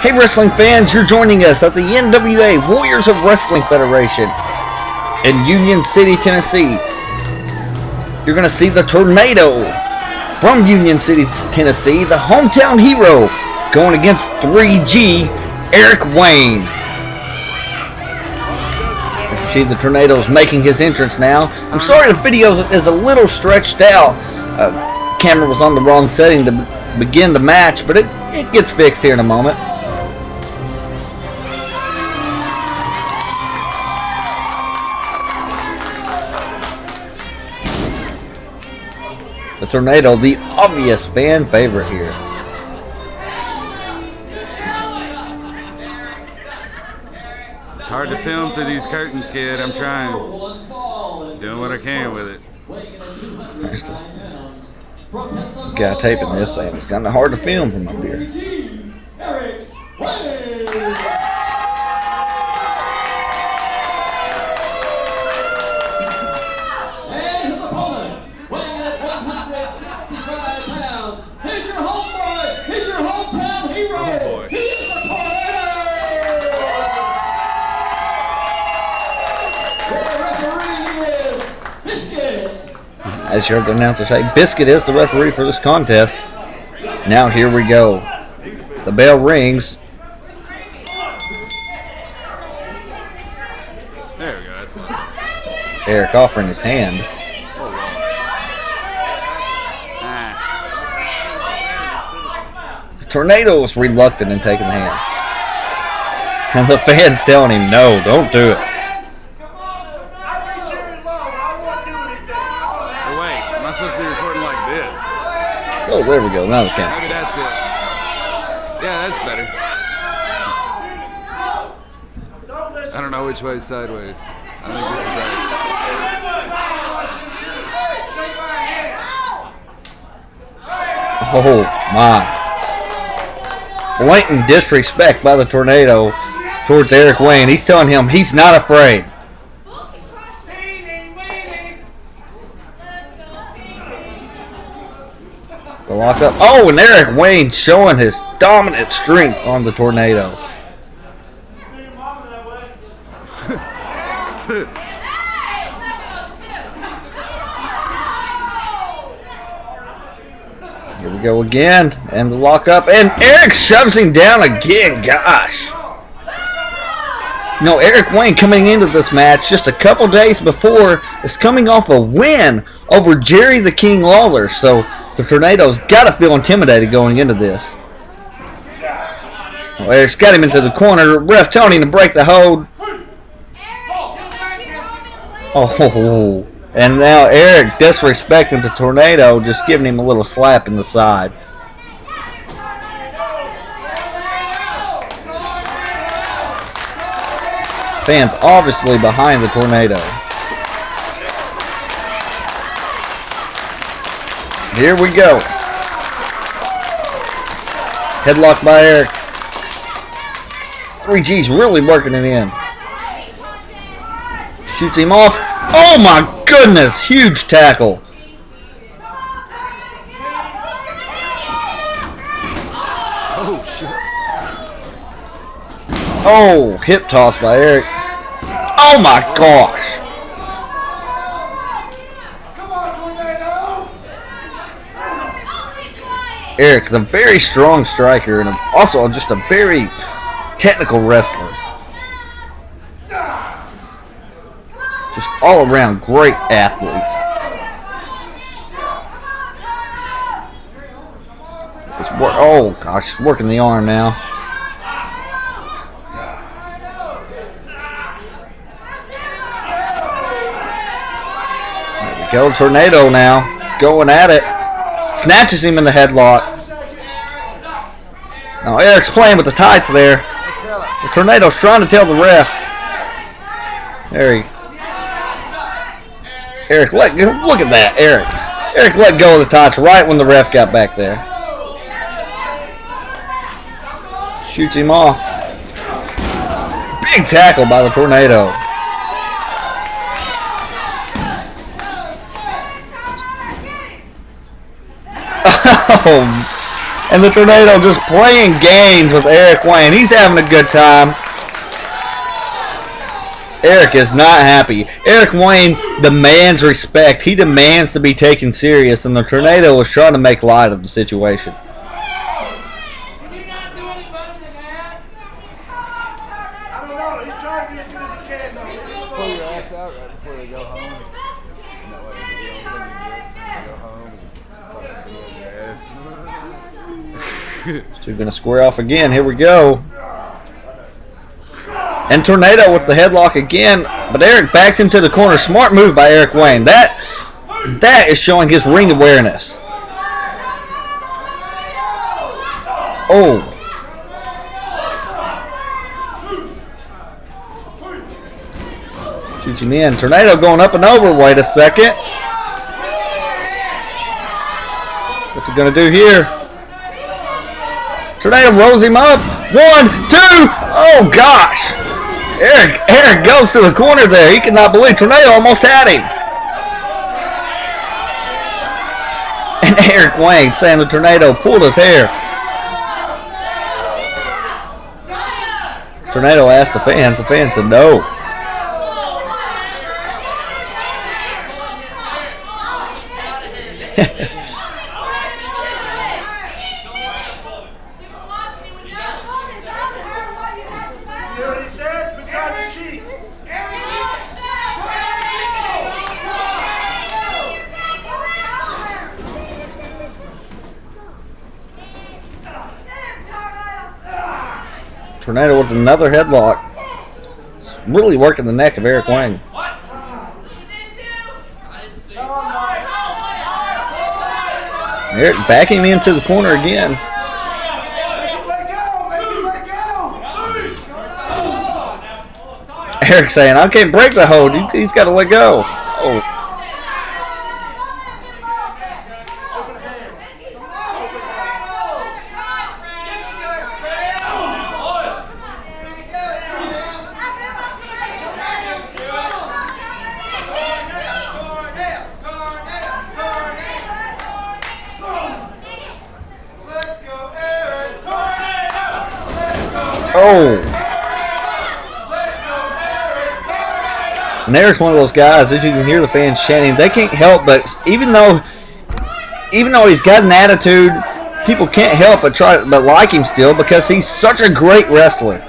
Hey wrestling fans, you're joining us at the NWA Warriors of Wrestling Federation in Union City, Tennessee. You're going to see the Tornado from Union City, Tennessee, the hometown hero, going against 3G, Eric Wayne. You see the Tornado's making his entrance now. I'm sorry the video is a little stretched out. Camera was on the wrong setting to begin the match, but it gets fixed here in a moment. The Tornado, the obvious fan favorite here. It's hard to film through these curtains, kid. I'm trying. Doing what I can with it. There's the guy taping this saying it's kind of hard to film from up here. As you heard the announcer say, Biscuit is the referee for this contest. Now here we go. The bell rings. There we go. That's Eric offering his hand. The Tornado is reluctant in taking the hand. And the fans telling him, no, don't do it. Oh, there we go. Now the count. Maybe that's it. Yeah, that's better. I don't know which way is sideways. I think this is right. Oh, my. Blatant disrespect by the Tornado towards Eric Wayne. He's telling him he's not afraid. The lockup. Oh, and Eric Wayne showing his dominant strength on the Tornado. Here we go again. And the lockup. And Eric shoves him down again. Gosh. No, Eric Wayne coming into this match just a couple days before is coming off a win over Jerry the King Lawler. So the Tornado's got to feel intimidated going into this. Well, Eric's got him into the corner. Ref telling him to break the hold. Oh, and now Eric disrespecting the Tornado, just giving him a little slap in the side. Fans obviously behind the Tornado. Here we go. Headlock by Eric. 3G's really working it in. Shoots him off. Oh my goodness! Huge tackle. Oh, shit. Oh, hip toss by Eric. Oh my gosh. Eric is a very strong striker and also just a very technical wrestler. Just all around great athlete. Oh gosh, working the arm now. There we go, Tornado now, going at it. Snatches him in the headlock. Now Eric's playing with the tights there. The Tornado's trying to tell the ref. Eric, look at that, Eric. Eric let go of the tights right when the ref got back there. Shoots him off. Big tackle by the Tornado. And the Tornado just playing games with Eric Wayne. He's having a good time. Eric is not happy. Eric Wayne demands respect. He demands to be taken serious, and the Tornado is trying to make light of the situation. Can you not do any better than that? I don't know. He's trying to do as good as he can, though. Pull your ass out right before they go home. And that way they go home and fucking beat your ass. So we're going to square off again. Here we go. And Tornado with the headlock again, but Eric backs him to the corner. Smart move by Eric Wayne. That is showing his ring awareness. Oh. Shoots him in. Tornado going up and over. Wait a second. What's he going to do here? Tornado rolls him up. 1, 2. Oh, gosh. Eric goes to the corner there. He cannot believe. Tornado almost had him. And Eric Wayne saying the Tornado pulled his hair. Tornado asked the fans. The fans said no. Tornado with another headlock. Really working the neck of Eric Wayne. Eric backing him into the corner again. Eric saying, I can't break the hold. He's got to let go. Oh. Oh. And there's one of those guys, as you can hear the fans chanting, they can't help but, even though he's got an attitude, people can't help but like him still because he's such a great wrestler.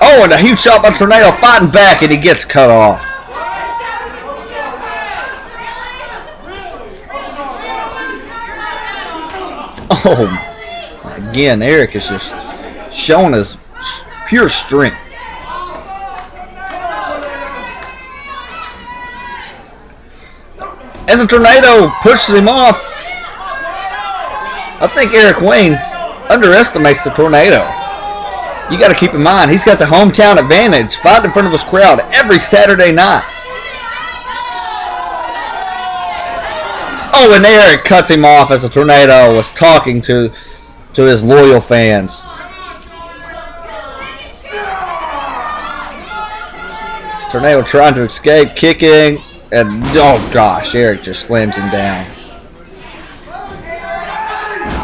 Oh, and a huge shot by Tornado, fighting back, and he gets cut off. Oh, again, Eric is just showing his pure strength. And the Tornado pushes him off. I think Eric Wayne underestimates the Tornado. You got to keep in mind, he's got the hometown advantage, fighting in front of his crowd every Saturday night. Oh, and Eric cuts him off as the Tornado was talking to his loyal fans. Tornado trying to escape, kicking, and oh gosh, Eric just slams him down.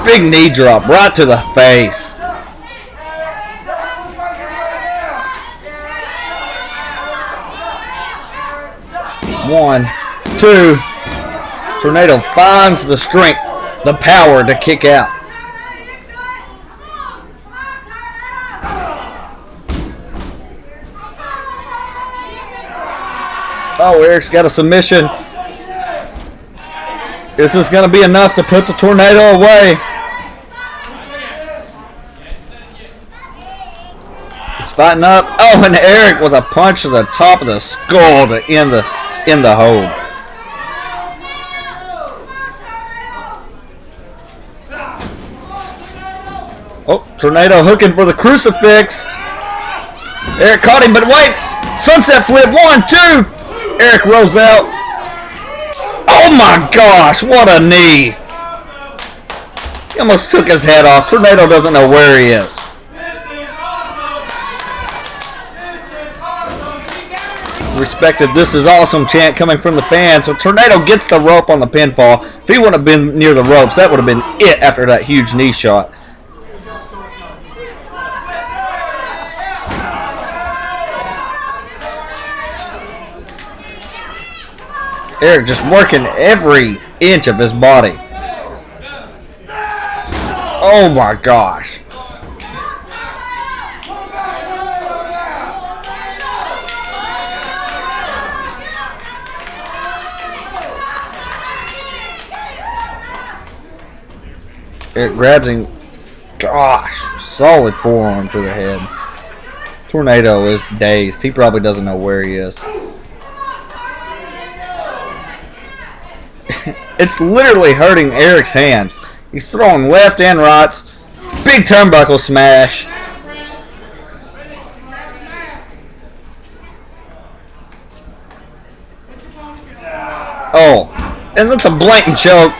Big knee drop right to the face. One, two. Tornado finds the strength, the power to kick out. Oh, Eric's got a submission. Is this going to be enough to put the Tornado away? He's fighting up. Oh, and Eric with a punch to the top of the skull to end the hold. Oh, Tornado hooking for the crucifix. Eric caught him, but wait. Sunset flip. 1, 2. Eric rolls out. Oh my gosh, what a knee. He almost took his head off. Tornado doesn't know where he is. Respected "This is awesome" chant coming from the fans. So Tornado gets the rope on the pinfall. If he wouldn't have been near the ropes, that would have been it after that huge knee shot. Eric just working every inch of his body. Oh my gosh. Eric grabs him. Gosh, solid forearm to the head. Tornado is dazed. He probably doesn't know where he is. It's literally hurting Eric's hands. He's throwing left and rights. Big turnbuckle smash. Oh, and that's a blatant choke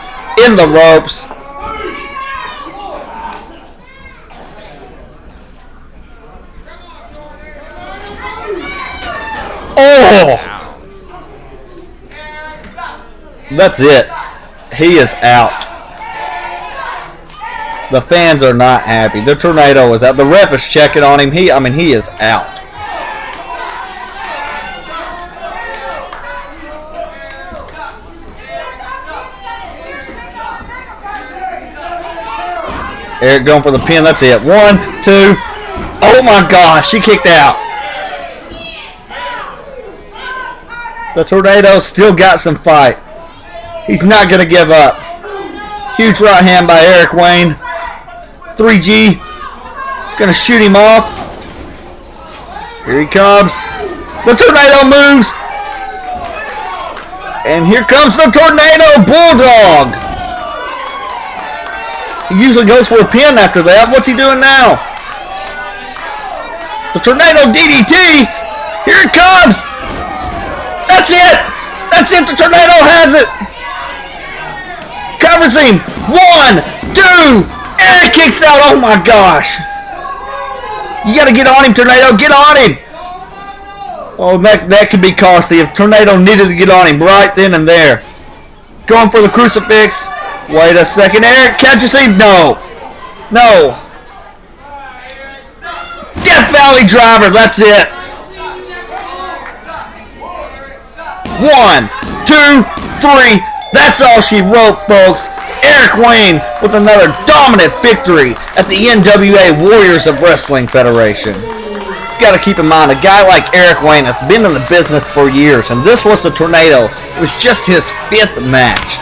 in the ropes. Oh! That's it. He is out. The fans are not happy. The tornado is out. The ref is checking on him. He is out. Eric going for the pin. That's it. 1, 2. Oh my gosh, he kicked out. The tornado still got some fight. He's not going to give up. Huge right hand by Eric Wayne. 3G. He's going to shoot him off. Here he comes. The tornado moves. And here comes the tornado bulldog. He usually goes for a pin after that. What's he doing now? The tornado DDT. Here it comes. That's it! That's it! The tornado has it! Covers him! 1, 2! Eric kicks out! Oh my gosh! You gotta get on him, Tornado! Get on him! Oh, that could be costly if Tornado needed to get on him right then and there. Going for the crucifix. Wait a second, Eric catches him! No! No! Death Valley Driver! That's it! 1, 2, 3. That's all she wrote, folks. Eric Wayne with another dominant victory at the NWA Warriors of Wrestling Federation. You got to keep in mind, a guy like Eric Wayne has been in the business for years, and this was the Tornado. It was just his 5th match.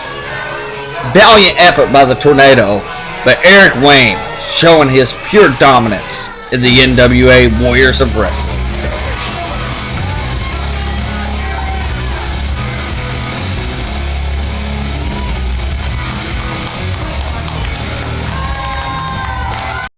Valiant effort by the Tornado, but Eric Wayne showing his pure dominance in the NWA Warriors of Wrestling.